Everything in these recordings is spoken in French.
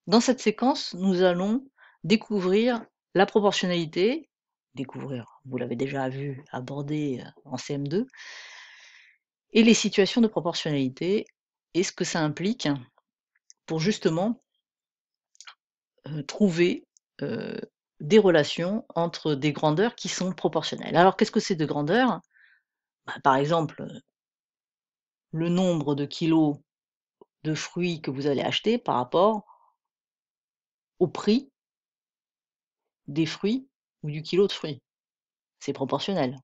Dans cette séquence, nous allons découvrir la proportionnalité, vous l'avez déjà vu abordé en CM2, et les situations de proportionnalité et ce que ça implique pour justement trouver des relations entre des grandeurs qui sont proportionnelles. Alors qu'est-ce que c'est de grandeur? Par exemple, le nombre de kilos de fruits que vous allez acheter par rapport au prix des fruits ou du kilo de fruits. C'est proportionnel.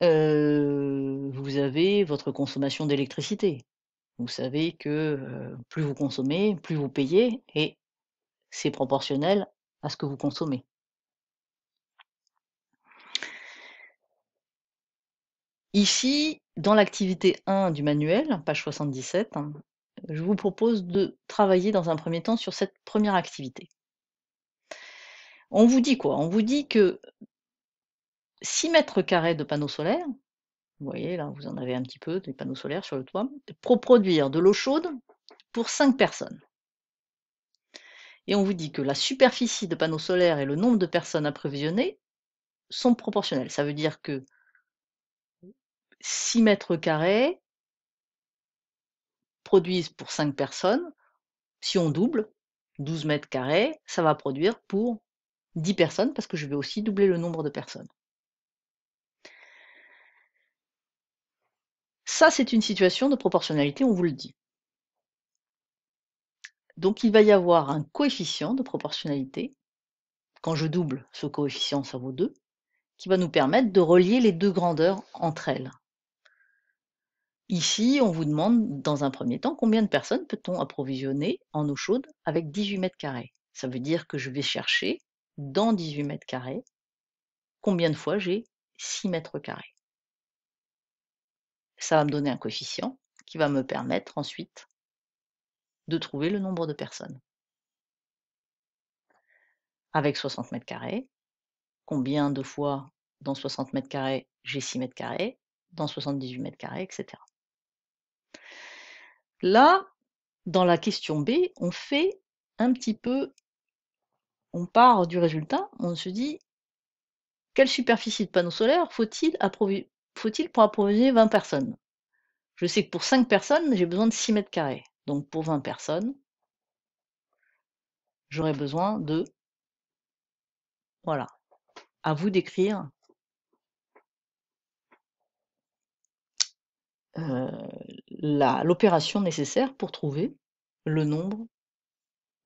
Vous avez votre consommation d'électricité. Vous savez que, plus vous consommez, plus vous payez et c'est proportionnel à ce que vous consommez. Ici, dans l'activité 1 du manuel, page 77, je vous propose de travailler dans un premier temps sur cette première activité. On vous dit quoi? On vous dit que 6 mètres carrés de panneaux solaires, vous voyez là, vous en avez un petit peu des panneaux solaires sur le toit, pour produire de l'eau chaude pour 5 personnes. Et on vous dit que la superficie de panneaux solaires et le nombre de personnes approvisionnées sont proportionnels. Ça veut dire que 6 mètres carrés produisent pour 5 personnes. Si on double, 12 mètres carrés, ça va produire pour 10 personnes parce que je vais aussi doubler le nombre de personnes. Ça, c'est une situation de proportionnalité, on vous le dit. Donc il va y avoir un coefficient de proportionnalité. Quand je double ce coefficient, ça vaut 2, qui va nous permettre de relier les deux grandeurs entre elles. Ici, on vous demande, dans un premier temps, combien de personnes peut-on approvisionner en eau chaude avec 18 mètres carrés? Ça veut dire que je vais chercher, dans 18 mètres carrés, combien de fois j'ai 6 mètres carrés. Ça va me donner un coefficient qui va me permettre ensuite de trouver le nombre de personnes. Avec 60 mètres carrés, combien de fois dans 60 mètres carrés j'ai 6 mètres carrés, dans 78 mètres carrés, etc. Là, dans la question B, on fait un petit peu, on part du résultat, on se dit quelle superficie de panneaux solaires faut-il pour approvisionner 20 personnes? Je sais que pour 5 personnes, j'ai besoin de 6 mètres carrés. Donc pour 20 personnes, j'aurais besoin de, voilà, à vous d'écrire l'opération nécessaire pour trouver le nombre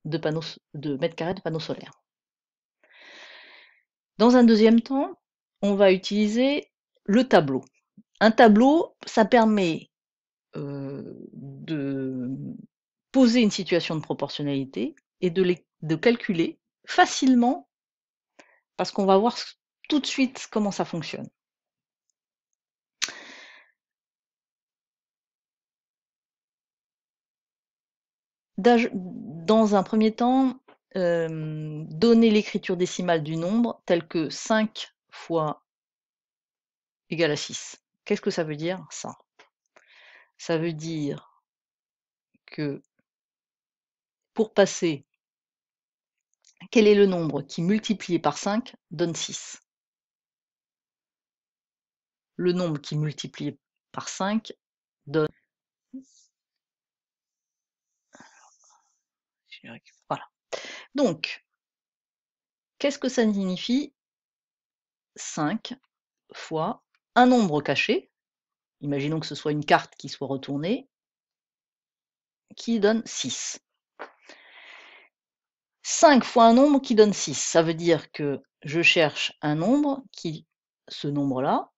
de mètres carrés de panneaux solaires. Dans un deuxième temps, on va utiliser le tableau. Un tableau, ça permet de poser une situation de proportionnalité et de calculer facilement, parce qu'on va voir tout de suite comment ça fonctionne. Dans un premier temps, donner l'écriture décimale du nombre tel que 5 fois égale à 6. Qu'est-ce que ça veut dire, ça? Ça veut dire que pour passer, quel est le nombre qui multiplié par 5 donne 6? Le nombre qui multiplié par 5 donne... Voilà. Donc, qu'est-ce que ça signifie 5 fois un nombre caché, imaginons que ce soit une carte qui soit retournée, qui donne 6. 5 fois un nombre qui donne 6, ça veut dire que je cherche un nombre qui, ce nombre-là,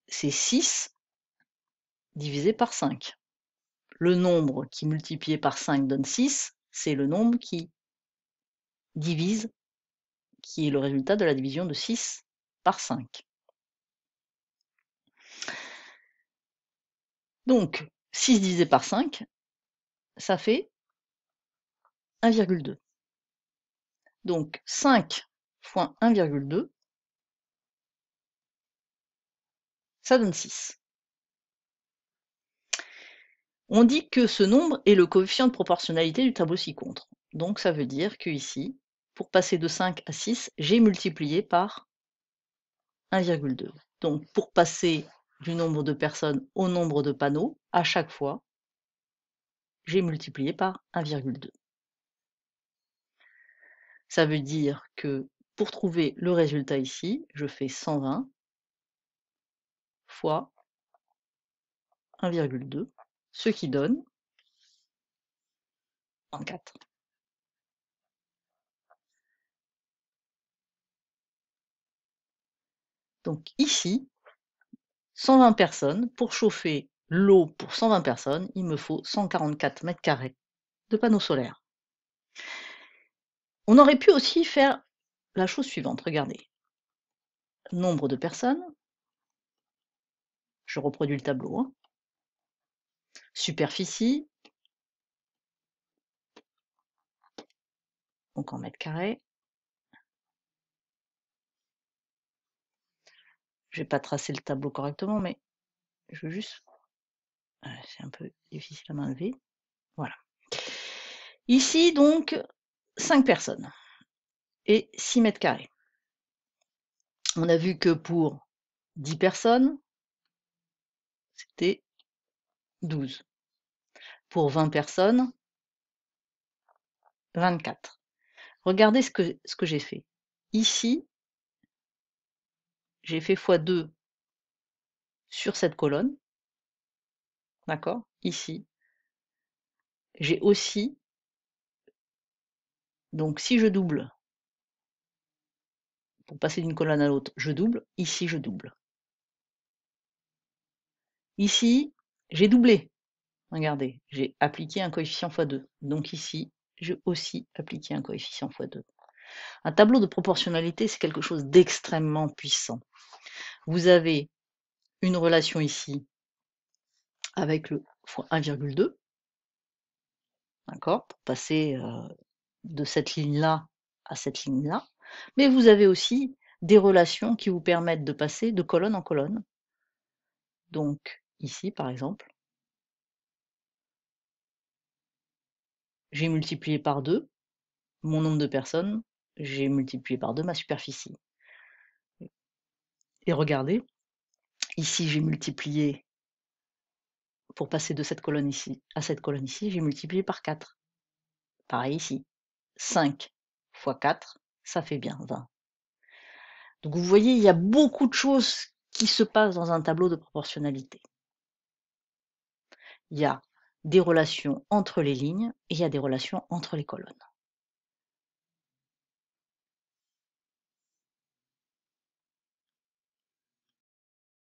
c'est 6 divisé par 5. Le nombre qui multiplié par 5 donne 6, c'est le nombre qui divise, qui est le résultat de la division de 6 par 5. Donc, 6 divisé par 5, ça fait 1,2. Donc 5 fois 1,2, ça donne 6. On dit que ce nombre est le coefficient de proportionnalité du tableau ci-contre. Donc ça veut dire que ici, pour passer de 5 à 6, j'ai multiplié par 1,2. Donc pour passer du nombre de personnes au nombre de panneaux, à chaque fois, j'ai multiplié par 1,2. Ça veut dire que pour trouver le résultat ici, je fais 120 fois 1,2, ce qui donne 34. Donc ici, 120 personnes, pour chauffer l'eau pour 120 personnes, il me faut 144 mètres carrés de panneaux solaires. On aurait pu aussi faire la chose suivante, regardez. Nombre de personnes, je reproduis le tableau, hein. Superficie, donc en mètres carrés. Je vais pas tracer le tableau correctement, mais je veux juste... c'est un peu difficile à main levée. Voilà. Ici, donc, 5 personnes et 6 mètres carrés. On a vu que pour 10 personnes, c'était 12. Pour 20 personnes, 24. Regardez ce que j'ai fait. Ici, j'ai fait x2 sur cette colonne. D'accord? Ici. J'ai aussi, donc si je double, pour passer d'une colonne à l'autre, je double. Ici, je double. Ici, j'ai doublé. Regardez, j'ai appliqué un coefficient x2. Donc ici, j'ai aussi appliqué un coefficient x2. Un tableau de proportionnalité, c'est quelque chose d'extrêmement puissant. Vous avez une relation ici avec le fois 1,2, d'accord, pour passer de cette ligne-là à cette ligne-là. Mais vous avez aussi des relations qui vous permettent de passer de colonne en colonne. Donc ici, par exemple, j'ai multiplié par 2 mon nombre de personnes, j'ai multiplié par 2 ma superficie. Et regardez, ici j'ai multiplié, pour passer de cette colonne ici à cette colonne ici, j'ai multiplié par 4. Pareil ici, 5 fois 4, ça fait bien 20. Donc vous voyez, il y a beaucoup de choses qui se passent dans un tableau de proportionnalité. Il y a des relations entre les lignes et il y a des relations entre les colonnes.